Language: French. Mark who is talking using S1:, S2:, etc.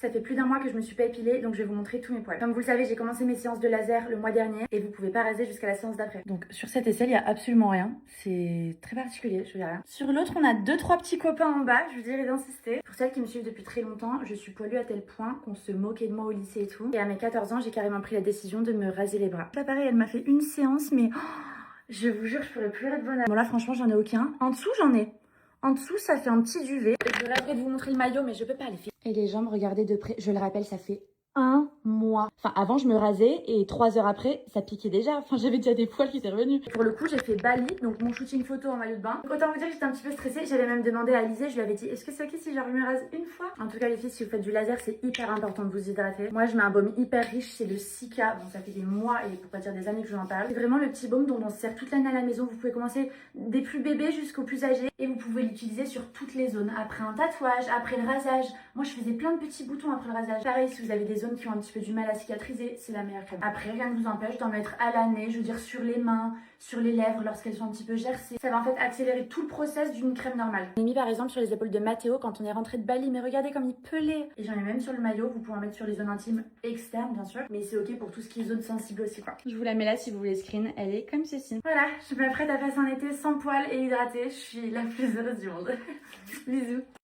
S1: Ça fait plus d'un mois que je me suis pas épilée, donc je vais vous montrer tous mes poils. Comme vous le savez, j'ai commencé mes séances de laser le mois dernier et vous pouvez pas raser jusqu'à la séance d'après. Donc sur cette aisselle, il y a absolument rien. C'est très particulier, je veux dire rien. Sur l'autre, on a 2-3 petits copains en bas, je vous dirais d'insister. Pour celles qui me suivent depuis très longtemps, je suis poilue à tel point qu'on se moquait de moi au lycée et tout. Et à mes 14 ans, j'ai carrément pris la décision de me raser les bras. Là pareil, elle m'a fait une séance, mais je vous jure, je pourrais pleurer de bonheur. Bon là, franchement, j'en ai aucun. En dessous, j'en ai. En dessous, ça fait un petit duvet. Je rêverais de vous montrer le maillot, mais je peux pas les filles. Et les jambes, regardez de près. Je le rappelle, ça fait un mois. Enfin, avant, je me rasais et 3 heures après, ça piquait déjà. Enfin, j'avais déjà des poils qui étaient revenus. Pour le coup, j'ai fait Bali, donc mon shooting photo en maillot de bain. Donc, autant vous dire que j'étais un petit peu stressée. J'avais même demandé à Alizé, je lui avais dit, est-ce que c'est ok si genre je me rase une fois? En tout cas, les filles, si vous faites du laser, c'est hyper important de vous hydrater. Moi, je mets un baume hyper riche, c'est le Cica. Bon, ça fait des mois et pour pas dire des années que je vous en parle. C'est vraiment le petit baume dont on se sert toute l'année à la maison. Vous pouvez commencer des plus bébés jusqu'aux plus âgés et vous pouvez l'utiliser sur toutes les zones. Après un tatouage, après le rasage. Moi, je faisais plein de petits boutons après le rasage. Pareil, si vous avez des zones qui ont un petit peu du mal à cicatriser, c'est la meilleure crème. Après, rien ne vous empêche d'en mettre à la nez, je veux dire sur les mains, sur les lèvres lorsqu'elles sont un petit peu gercées. Ça va en fait accélérer tout le process d'une crème normale. J'en ai mis par exemple sur les épaules de Mathéo quand on est rentré de Bali, mais regardez comme il pelait. Et j'en ai même sur le maillot, vous pouvez en mettre sur les zones intimes externes bien sûr, mais c'est ok pour tout ce qui est zone sensible aussi quoi. Je vous la mets là si vous voulez screen, elle est comme ceci. Voilà, je m'apprête à passer un été sans poils et hydratée, je suis la plus heureuse du monde. Bisous.